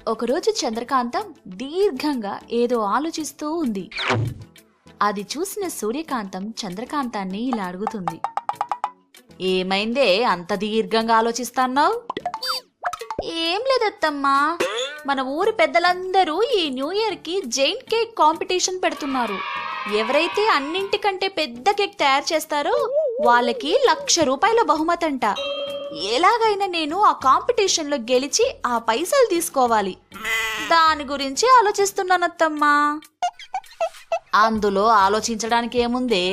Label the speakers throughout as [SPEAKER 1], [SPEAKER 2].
[SPEAKER 1] ఒకరోజు చంద్రకాంతం దీర్ఘంగా ఏదో ఆలోచిస్తూ ఉంది. అది చూసిన సూర్యకాంతం చంద్రకాంతాన్ని ఇలా అడుగుతుంది. ఏమైందే అంత దీర్ఘంగా ఆలోచిస్తాన్నావు? ఏం లేదత్తమ్మా, మన ఊరి పెద్దలందరూ ఈ న్యూ ఇయర్ కి జైంట్ కేక్ కాంపిటీషన్ పెడుతున్నారు. ఎవరైతే అన్నింటికంటే పెద్ద కేక్ తయారు చేస్తారో వాళ్ళకి 1,00,000 రూపాయల బహుమతంట. ఎలాగైనా నేను ఆ కాంపిటీషన్ లో గెలిచి ఆ పైసలు తీసుకోవాలి. దాని గురించి ఆలోచిస్తున్నానత్తమ్మా. అందులో ఆలోచించడానికి ఏముందే,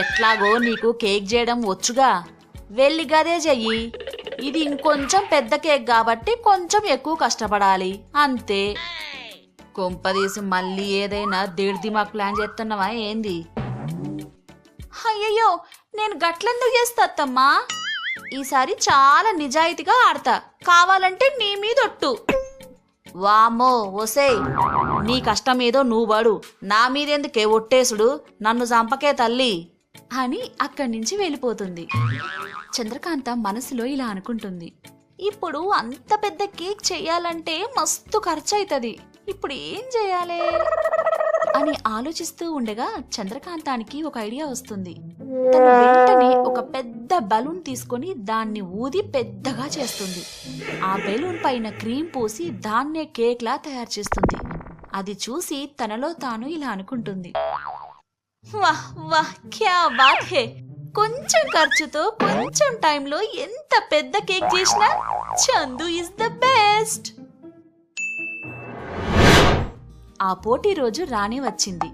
[SPEAKER 1] ఎట్లాగో నీకు కేక్ చేయడం వచ్చుగా, వెళ్ళి గదే చెయ్యి. ఇది ఇంకొంచెం పెద్ద కేక్ కాబట్టి కొంచెం ఎక్కువ కష్టపడాలి అంతే. కొంపదీసి మళ్ళీ ఏదైనా దిమాక్ ప్లాన్ చేస్తున్నావా ఏంది? అయ్యయ్యో, నేను గట్లెందుకు చేస్తా అత్తమ్మా? ఈసారి చాలా నిజాయితీగా ఆడతా, కావాలంటే నీ మీదొట్టు. వామో ఒసేయ్, నీ కష్టం ఏదో నువ్వు పడు, నా మీదెందుకే ఒట్టేసుడు, నన్ను చంపకే తల్లి అని అక్కడి నుంచి వెళ్ళిపోతుంది. చంద్రకాంత మనసులో ఇలా అనుకుంటుంది. ఇప్పుడు అంత పెద్ద కేక్ చెయ్యాలంటే మస్తు ఖర్చు అవుతుంది. ఇప్పుడు ఏం చేయాలి అని ఆలోచిస్తూ ఉండగా చంద్రకాంతానికి ఒక ఐడియా వస్తుంది. తను వెంటనే ఒక పెద్ద బలూన్ తీసుకొని దాన్ని ఊది పెద్దగా చేస్తుంది. ఆ బెలూన్ పైన క్రీమ్ పోసి దాన్నే కేక్ లా తయారు చేస్తుంది. అది చూసి తనలో తాను ఇలా అనుకుంటుంది. వాహ్ వాహ్, క్యా బాత్ హే! కొంచెం ఖర్చుతో కొంచెం టైంలో ఎంత పెద్ద కేక్ చేసినా చందు ఇస్ ద బెస్ట్. ఆ పోటీ రోజు రానే వచ్చింది.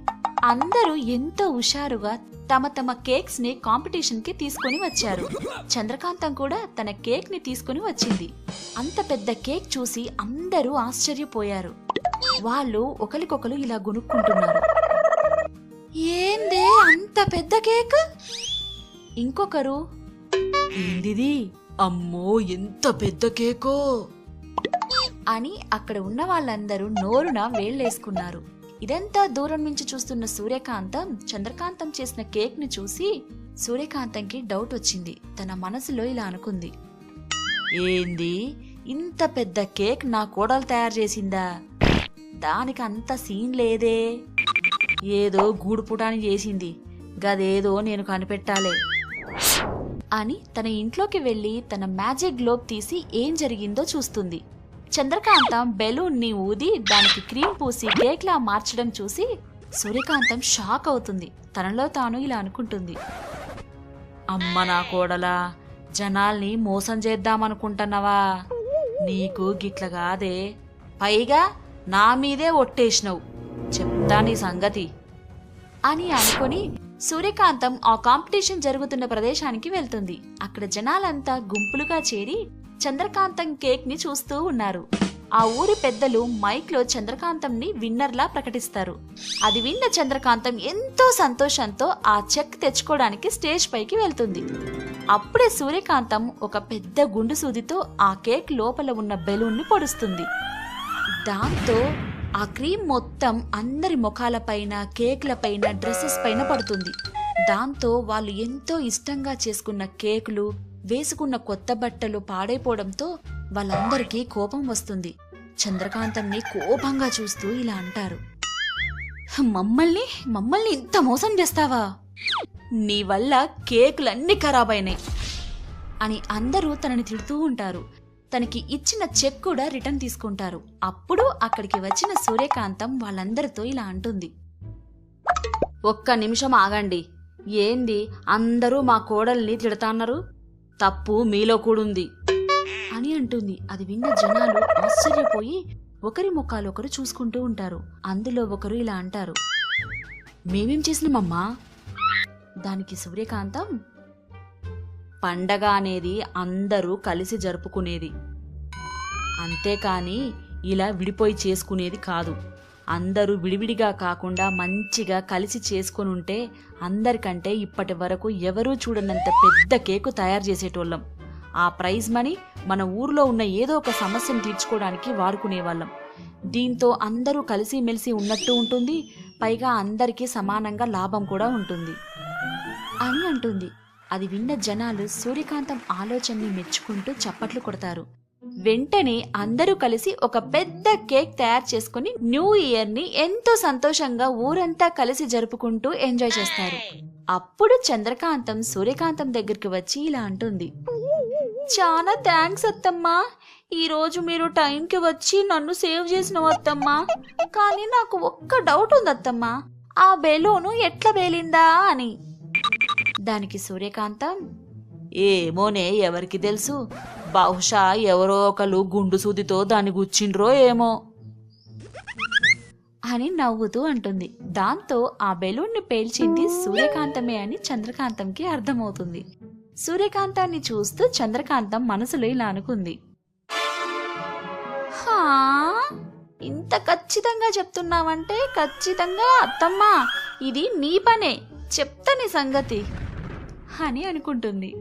[SPEAKER 1] అందరూ ఎంతో హుషారుగా తమ తమ కేక్స్ ని కాంపిటీషన్ కి తీసుకుని వచ్చారు. చంద్రకాంతం కూడా తన కేక్ ని తీసుకుని వచ్చింది. అంత పెద్ద కేక్ చూసి అందరూ ఆశ్చర్యపోయారు. వాళ్ళు ఒకరికొకరు ఇలా గునుక్కుంటున్నారు. ఏందే అంత పెద్ద కేక్? ఇంకొకరు, ఏందిది, అమ్మో ఎంత పెద్ద కేకో అని అక్కడ ఉన్న వాళ్ళందరూ నోరున వేళ్లేసుకున్నారు. ఇదంతా దూరం నుంచి చూస్తున్న సూర్యకాంతం చంద్రకాంతం చేసిన కేక్ ని చూసి సూర్యకాంతంకి డౌట్ వచ్చింది. తన మనసులో ఇలా అనుకుంది. ఏంది, ఇంత పెద్ద కేక్ నా కోడలు తయారు చేసిందా? దానికి అంత సీన్ లేదే, ఏదో గూడుపుటాని చేసింది, గదేదో నేను కనిపెట్టాలే అని తన ఇంట్లోకి వెళ్లి తన మ్యాజిక్ గ్లోబ్ తీసి ఏం జరిగిందో చూస్తుంది. చంద్రకాంతం బెలూన్ ని ఊది దానికి క్రీమ్ పూసి కేక్ లా మార్చడం చూసి సూర్యకాంతం షాక్ అవుతుంది. తనలో తాను ఇలా అనుకుంటుంది. అమ్మ నా కోడలా, జనాల్ని మోసం చేద్దామనుకుంటున్నావా? నీకు గిట్ల కాదే, పైగా నా మీదే ఒట్టేసినవు, చెప్తా నీ సంగతి అని అనుకుని సూర్యకాంతం ఆ కాంపిటీషన్ జరుగుతున్న ప్రదేశానికి వెళ్తుంది. అక్కడ జనాలంతా గుంపులుగా చేరి చంద్రకాంతం కేక్ ని చూస్తూ ఉన్నారు. ఆ ఊరి పెద్దలు మైక్ లో చంద్రకాంతంని విన్నర్ లా ప్రకటిస్తారు. అది విన్న చంద్రకాంతం ఎంతో సంతోషంతో ఆ చెక్ తెచ్చుకోవడానికి స్టేజ్ పైకి వెళ్తుంది. అప్పుడే సూర్యకాంతం ఒక పెద్ద గుండు సూదితో ఆ కేక్ లోపల ఉన్న బెలూన్ ని పొడుస్తుంది. దాంతో ఆ క్రీమ్ మొత్తం అందరి ముఖాలపైన, కేక్లపైన, డ్రెస్సెస్ పైన పడుతుంది. దాంతో వాళ్ళు ఎంతో ఇష్టంగా చేసుకున్న కేకులు, వేసుకున్న కొత్త బట్టలు పాడైపోవడంతో వాళ్ళందరికీ కోపం వస్తుంది. చంద్రకాంతంని కోపంగా చూస్తూ ఇలా అంటారు. మమ్మల్ని ఇంత మోసం చేస్తావా? నీ వల్ల కేకులన్నీ ఖరాబైనాయి అని అందరూ తనని తిడుతూ ఉంటారు. తనకి ఇచ్చిన చెక్ కూడా రిటర్న్ తీసుకుంటారు. అప్పుడు అక్కడికి వచ్చిన సూర్యకాంతం వాళ్ళందరితో ఇలా అంటుంది. ఒక్క నిమిషం ఆగండి. ఏంది అందరూ మా కోడల్ని తిడతాన్నారు? తప్పు మీలో కూడుంది అని అంటుంది. అది విన్న జనాలు ఆశ్చర్యపోయి ఒకరి ముఖాలు ఒకరు చూసుకుంటూ ఉంటారు. అందులో ఒకరు ఇలా అంటారు. మేమేం చేసినామమ్మా? దానికి సూర్యకాంతం, పండగ అనేది అందరూ కలిసి జరుపుకునేది, అంతేకాని ఇలా విడిపోయి చేసుకునేది కాదు. అందరూ విడివిడిగా కాకుండా మంచిగా కలిసి చేసుకుని ఉంటే అందరికంటే ఇప్పటి వరకు ఎవరూ చూడనంత పెద్ద కేకు తయారు చేసేటోళ్ళం. ఆ ప్రైజ్ మనీ మన ఊర్లో ఉన్న ఏదో ఒక సమస్యను తీర్చుకోవడానికి వాడుకునేవాళ్ళం. దీంతో అందరూ కలిసిమెలిసి ఉన్నట్టు ఉంటుంది, పైగా అందరికీ సమానంగా లాభం కూడా ఉంటుంది అని అంటుంది. అది విన్న జనాలు సూర్యకాంతం ఆలోచనని మెచ్చుకుంటూ చప్పట్లు కొడతారు. వెంటనే అందరూ కలిసి ఒక పెద్ద కేక్ తయారు చేసుకుని న్యూ ఇయర్ ని ఎంతో సంతోషంగా ఊరంతా కలిసి జరుపుకుంటూ ఎంజాయ్ చేస్తారు. అప్పుడు చంద్రకాంతం సూర్యకాంతం దగ్గరికి వచ్చి ఇలా అంటుంది, చాలా థ్యాంక్స్ అత్తమ్మా, ఈరోజు మీరు టైంకి వచ్చి నన్ను సేవ్ చేసిన అత్తమ్మా. కానీ నాకు ఒక్క డౌట్ ఉంది అత్తమ్మా, ఆ బెలూను ఎట్లా పేలిందా అని. దానికి సూర్యకాంతం, ఏమోనే, ఎవరికి తెలుసు, బహుశా ఎవరో ఒకరు గుండు సూదితో దాన్ని గుచ్చిండ్రో ఏమో అని నవ్వుతూ అంటుంది. దాంతో ఆ బెలూన్ని పేల్చింది సూర్యకాంతమే అని చంద్రకాంతంకి అర్థమవుతుంది. సూర్యకాంతాన్ని చూస్తూ చంద్రకాంతం మనసులో ఇలా అనుకుంది, హా, ఇంత ఖచ్చితంగా చెప్తున్నావంటే ఖచ్చితంగా అత్తమ్మా ఇది నీ పనే, చెప్తా నీ సంగతి అని అనుకుంటుంది.